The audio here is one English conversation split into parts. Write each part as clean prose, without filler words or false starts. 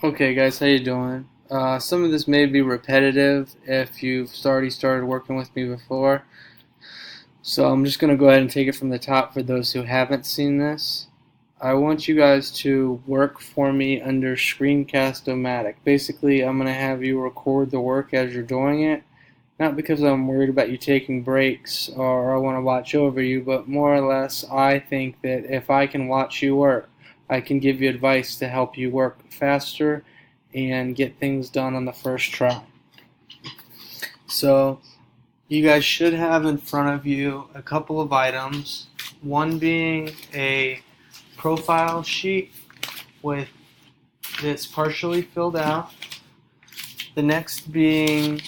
Okay, guys, how you doing? Some of this may be repetitive if you've already started working with me before, so I'm just going to go ahead and take it from the top for those who haven't seen this. I want you guys to work for me under Screencast-O-Matic. Basically, I'm going to have you record the work as you're doing it, not because I'm worried about you taking breaks or I want to watch over you, but more or less I think that if I can watch you work, I can give you advice to help you work faster and get things done on the first try. So you guys should have in front of you a couple of items, one being a profile sheet with that's partially filled out, the next being,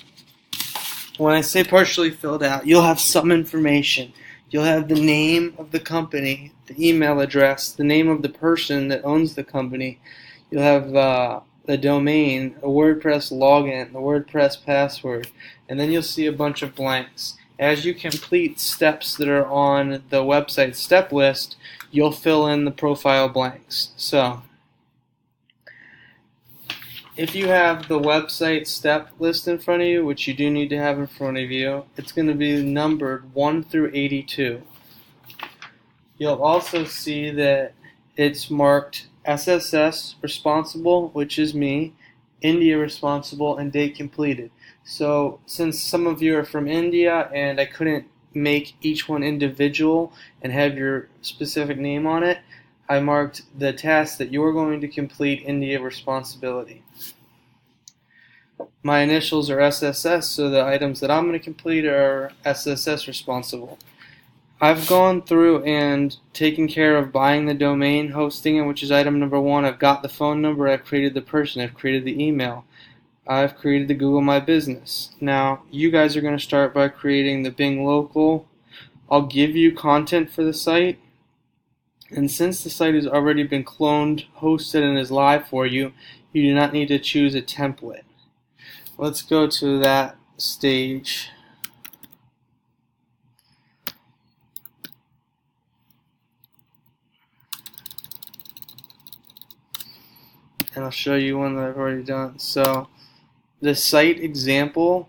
when I say partially filled out, you'll have some information. You'll have the name of the company, the email address, the name of the person that owns the company. You'll have the domain, a WordPress login, the WordPress password, and then you'll see a bunch of blanks. As you complete steps that are on the website step list, you'll fill in the profile blanks. So, if you have the website step list in front of you, which you do need to have in front of you, it's going to be numbered 1 through 82. You'll also see that it's marked SSS responsible, which is me, India responsible, and date completed. So since some of you are from India and I couldn't make each one individual and have your specific name on it, I marked the task that you're going to complete India responsibility. My initials are SSS, so the items that I'm going to complete are SSS responsible. I've gone through and taken care of buying the domain, hosting it, which is item number 1. I've got the phone number, I've created the person, I've created the email, I've created the Google My Business. Now, you guys are going to start by creating the Bing Local. I'll give you content for the site, and since the site has already been cloned, hosted, and is live for you, you do not need to choose a template. Let's go to that stage. And I'll show you one that I've already done. So the site example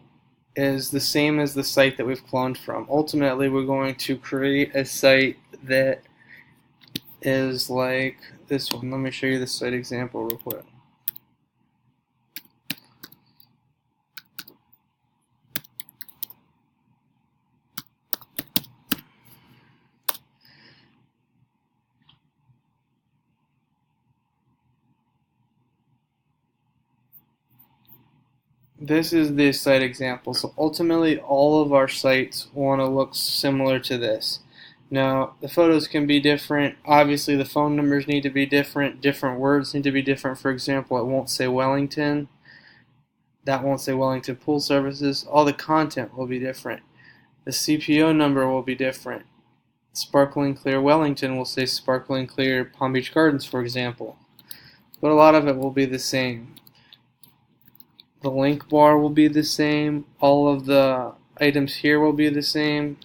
is the same as the site that we've cloned from. Ultimately, we're going to create a site that is like this one. Let me show you the site example real quick. This is the site example. So ultimately, all of our sites want to look similar to this. Now, the photos can be different. Obviously, the phone numbers need to be different. Different words need to be different. For example, it won't say Wellington. That won't say Wellington Pool Services. All the content will be different. The CPO number will be different. Sparkling Clear Wellington will say Sparkling Clear Palm Beach Gardens, for example. But a lot of it will be the same. The link bar will be the same. All of the items here will be the same.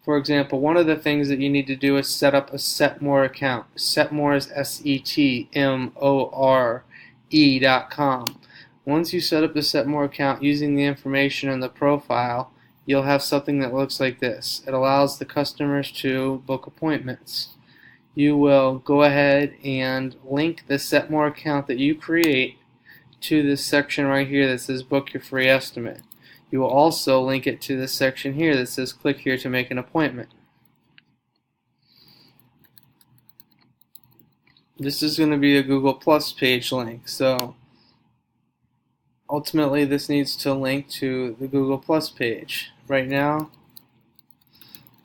For example, one of the things that you need to do is set up a Setmore account. Setmore is SETMORE.com. Once you set up the Setmore account using the information in the profile, you'll have something that looks like this. It allows the customers to book appointments. You will go ahead and link the Setmore account that you create to this section right here that says book your free estimate. You will also link it to this section here that says click here to make an appointment. This is going to be a Google Plus page link, so ultimately this needs to link to the Google Plus page. Right now,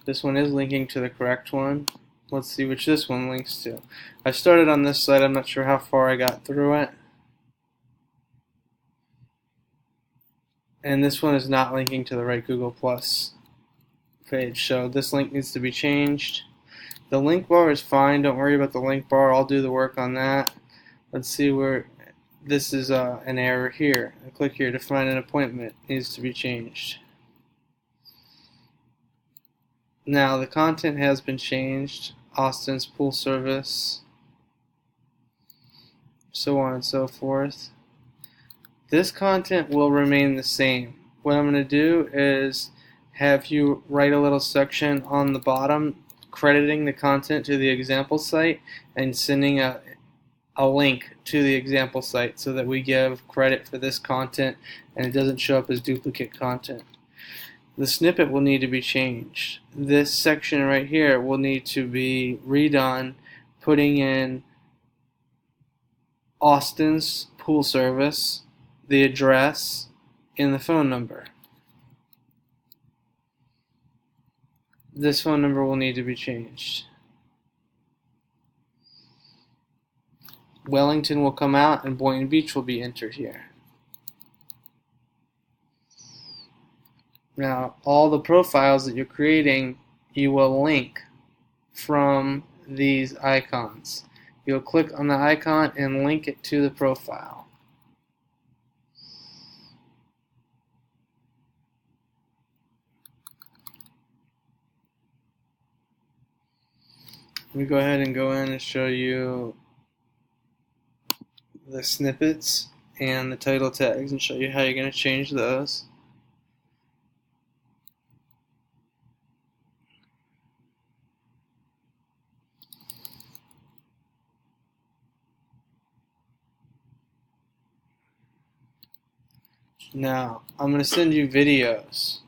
this one is linking to the correct one. Let's see which this one links to. I started on this site, I'm not sure how far I got through it. And this one is not linking to the right Google Plus page, so this link needs to be changed. The link bar is fine, don't worry about the link bar, I'll do the work on that. Let's see where this is an error here. I click here to find an appointment, it needs to be changed. Now the content has been changed. Austin's Pool Service. so on and so forth. This content will remain the same. What I'm going to do is have you write a little section on the bottom crediting the content to the example site and sending a link to the example site so that we give credit for this content and it doesn't show up as duplicate content. The snippet will need to be changed. This section right here will need to be redone, putting in Austin's pool service, the address, and the phone number. This phone number will need to be changed. Wellington will come out and Boynton Beach will be entered here. Now, all the profiles that you're creating, you will link from these icons. You'll click on the icon and link it to the profile. Let me go ahead and go in and show you the snippets and the title tags and show you how you're going to change those. Now, I'm going to send you videos.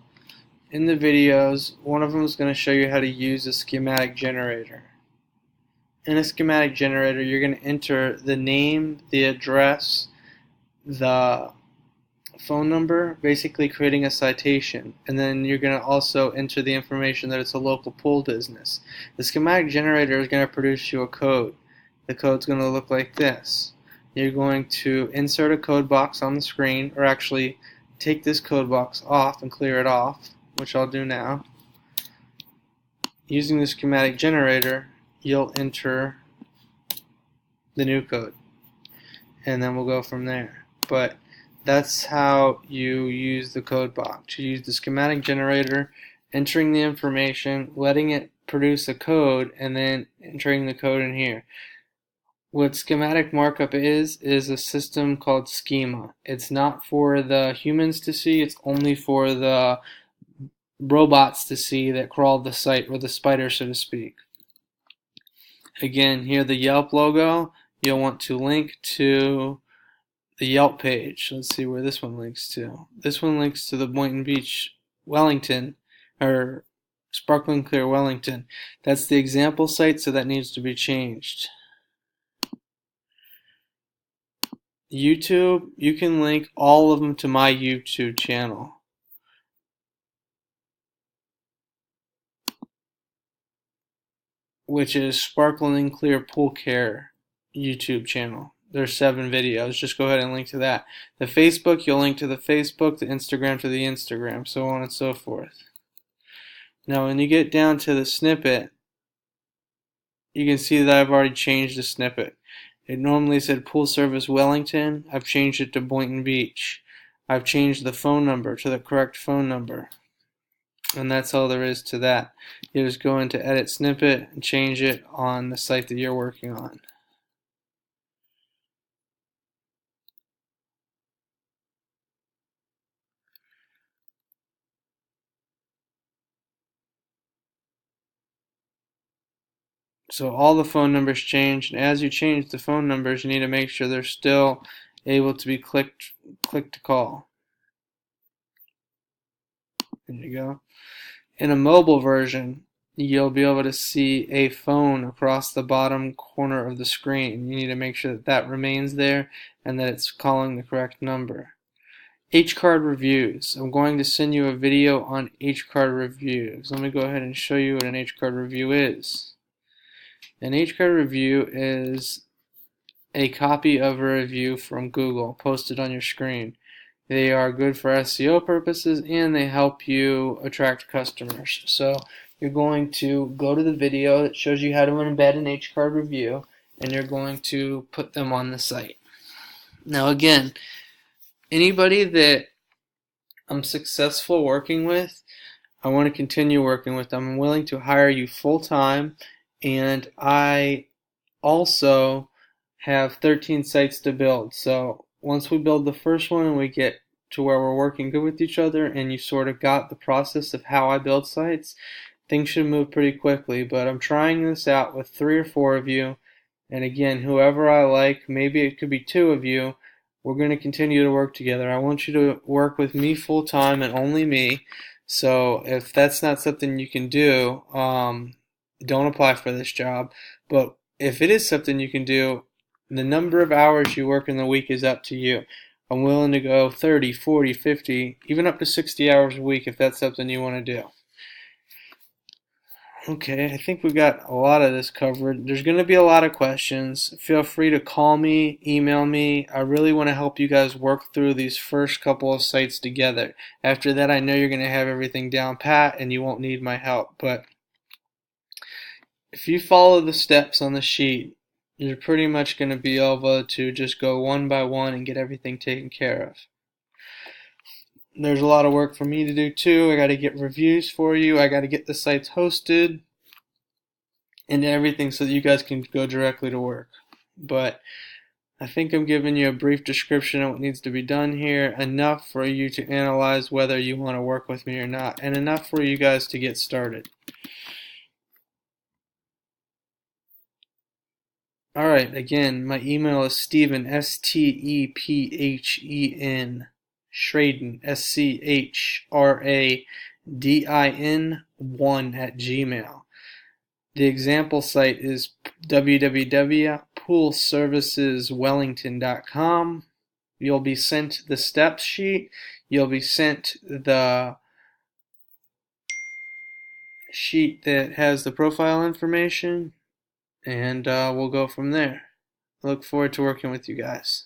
In the videos, one of them is going to show you how to use a schematic generator. In a schematic generator, you're going to enter the name, the address, the phone number, basically creating a citation, and then you're going to also enter the information that it's a local pool business. The schematic generator is going to produce you a code. The code's going to look like this. You're going to insert a code box on the screen, or actually take this code box off and clear it off, which I'll do now. Using the schematic generator, you'll enter the new code, and then we'll go from there. But that's how you use the code box. You use the schematic generator, entering the information, letting it produce a code, and then entering the code in here. What schematic markup is a system called schema. It's not for the humans to see, it's only for the robots to see that crawl the site, or the spider, so to speak. Again, here the Yelp logo, you'll want to link to the Yelp page. Let's see where this one links to. This one links to the Boynton Beach Wellington, or Sparkling Clear Wellington. That's the example site, so that needs to be changed. YouTube, you can link all of them to my YouTube channel. Which is Sparkling Clear Pool Care YouTube channel. There's 7 videos. Just go ahead and link to that. The Facebook, you'll link to the Facebook, the Instagram to the Instagram, so on and so forth. Now when you get down to the snippet, you can see that I've already changed the snippet. It normally said Pool Service Wellington. I've changed it to Boynton Beach. I've changed the phone number to the correct phone number. And that's all there is to that. You just go into Edit Snippet and change it on the site that you're working on. So all the phone numbers change, and as you change the phone numbers, you need to make sure they're still able to be clicked to call. There you go. In a mobile version, you'll be able to see a phone across the bottom corner of the screen. You need to make sure that that remains there and that it's calling the correct number. H-card reviews. I'm going to send you a video on H-card reviews. Let me go ahead and show you what an H-card review is. An H-card review is a copy of a review from Google posted on your screen. They are good for SEO purposes and they help you attract customers. So you're going to go to the video that shows you how to embed an H-card review, and you're going to put them on the site. Now again, anybody that I'm successful working with, I want to continue working with them. I'm willing to hire you full-time, and I also have 13 sites to build. So once we build the first one and we get to where we're working good with each other and you sort of got the process of how I build sites, things should move pretty quickly. But I'm trying this out with 3 or 4 of you. And again, whoever I like, maybe it could be 2 of you, we're going to continue to work together. I want you to work with me full time and only me. So if that's not something you can do, don't apply for this job. But if it is something you can do, the number of hours you work in the week is up to you. I'm willing to go 30, 40, 50, even up to 60 hours a week if that's something you want to do. Okay, I think we've got a lot of this covered. There's going to be a lot of questions. Feel free to call me, email me. I really want to help you guys work through these first couple of sites together. After that, I know you're going to have everything down pat and you won't need my help. But if you follow the steps on the sheet, you're pretty much going to be able to just go one by one and get everything taken care of. There's a lot of work for me to do too. I got to get reviews for you. I got to get the sites hosted and everything so that you guys can go directly to work. But I think I'm giving you a brief description of what needs to be done here, enough for you to analyze whether you want to work with me or not, and enough for you guys to get started. Alright, again, my email is Stephen, Stephen, Schradin, Schradin1 The example site is www.poolserviceswellington.com. You'll be sent the steps sheet. You'll be sent the sheet that has the profile information, and we'll go from there. I look forward to working with you guys.